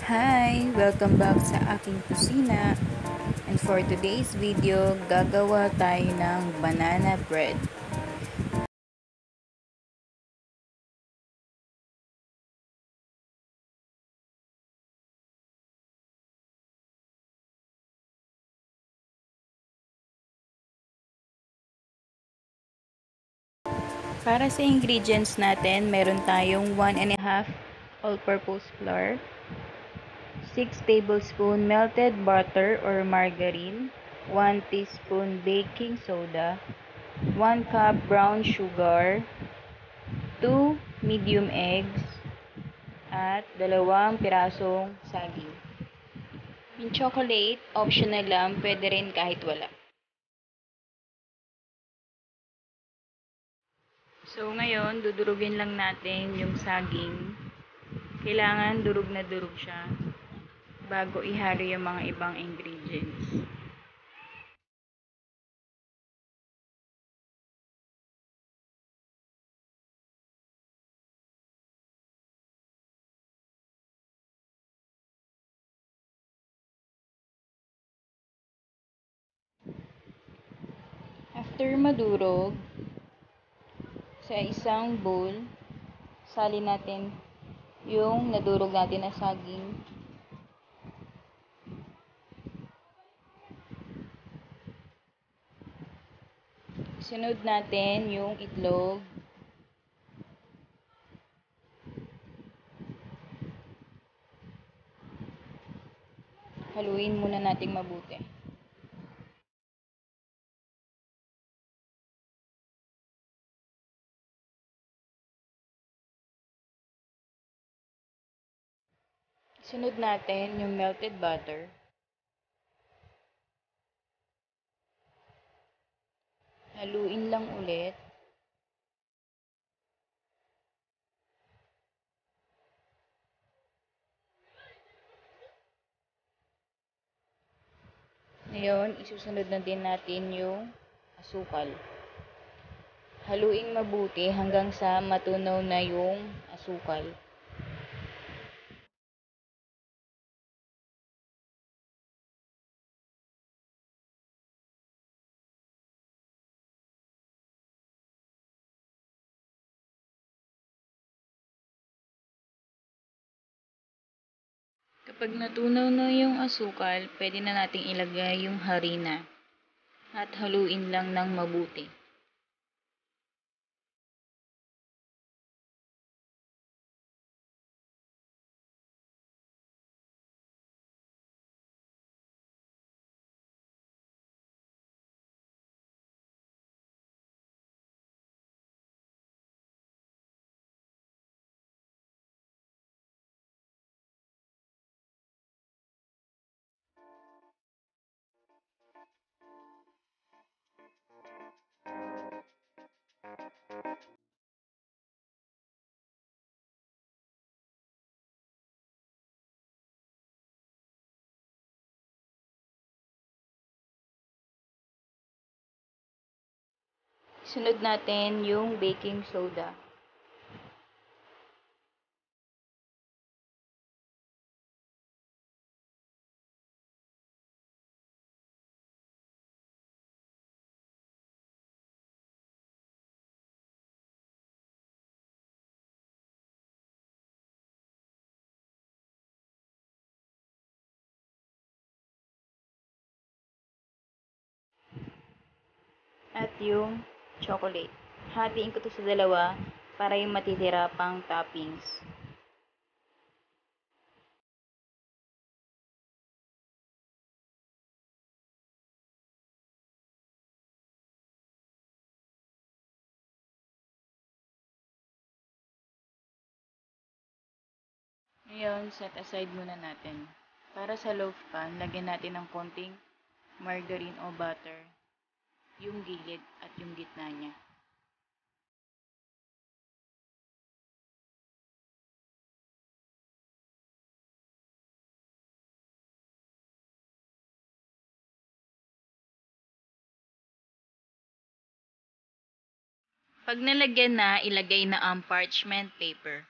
Hi! Welcome back sa aking kusina. And for today's video, gagawa tayo ng banana bread. Para sa ingredients natin, meron tayong 1 and a half all-purpose flour, 6 tablespoon melted butter or margarine, 1 teaspoon baking soda, 1 cup brown sugar, 2 medium eggs, at 2 pirasong saging. Yung chocolate, optional lang, pwede rin kahit wala. So ngayon, dudurugin lang natin yung saging. Kailangan durug na durug siya bago ihalo yung mga ibang ingredients. After madurog, sa isang bowl, salin natin yung nadurog natin na saging. Sunod natin yung itlog. Haluin muna nating mabuti. Sunod natin yung melted butter. Haluin lang ulit. Ngayon, isusunod na din natin yung asukal. Haluin mabuti hanggang sa matunaw na yung asukal. Kapag natunaw na yung asukal, pwede na nating ilagay yung harina at haluin lang ng mabuti. Sunod natin yung baking soda. At yung chocolate. Hatiin ko to sa dalawa para yung matitira pang toppings. Ngayon, set aside muna natin. Para sa loaf pan, lagyan natin ng konting margarine o butter yung gilid at yung gitna niya. Pag nalagyan na, ilagay na ang parchment paper.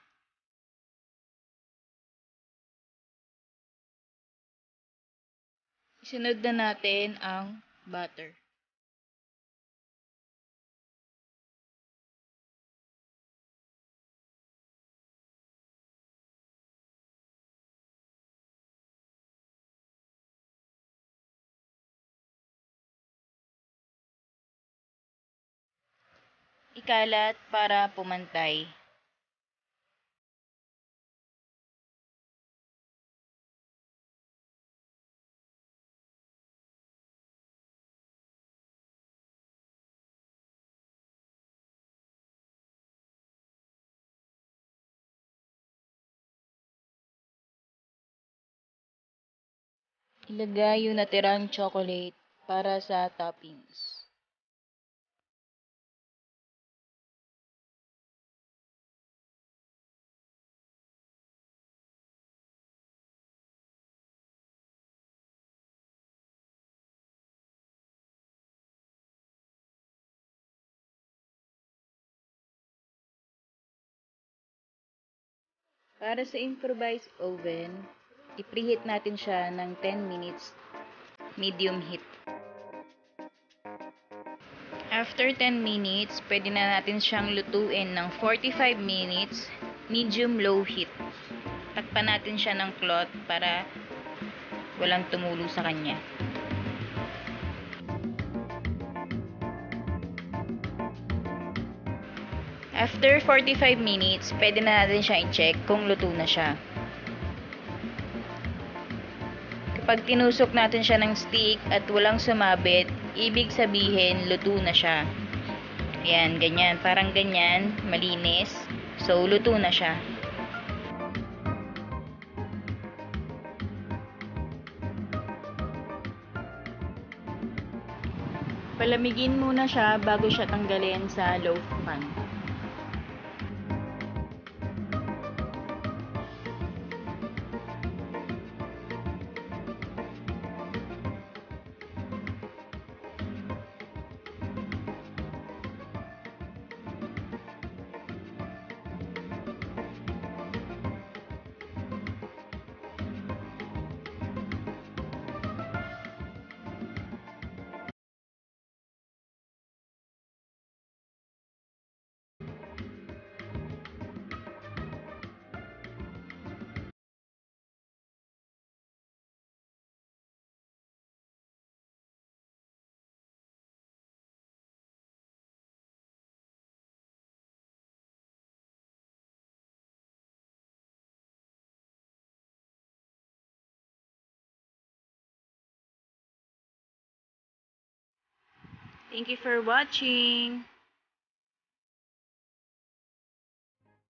Isunod na natin ang butter. Ikalat para pumantay. Ilagay yung natirang chocolate para sa toppings. Para sa improvised oven, i-preheat natin siya ng 10 minutes, medium heat. After 10 minutes, pwede na natin siyang lutuin ng 45 minutes, medium-low heat. Takpan natin siya ng cloth para walang tumulo sa kanya. After 45 minutes, pwede na natin siya i-check kung luto na siya. Kapag tinusok natin siya ng stick at walang sumabit, ibig sabihin luto na siya. Ayan, ganyan. Parang ganyan, malinis. So, luto na siya. Palamigin muna siya bago siya tanggalin sa loaf pan. Thank you for watching.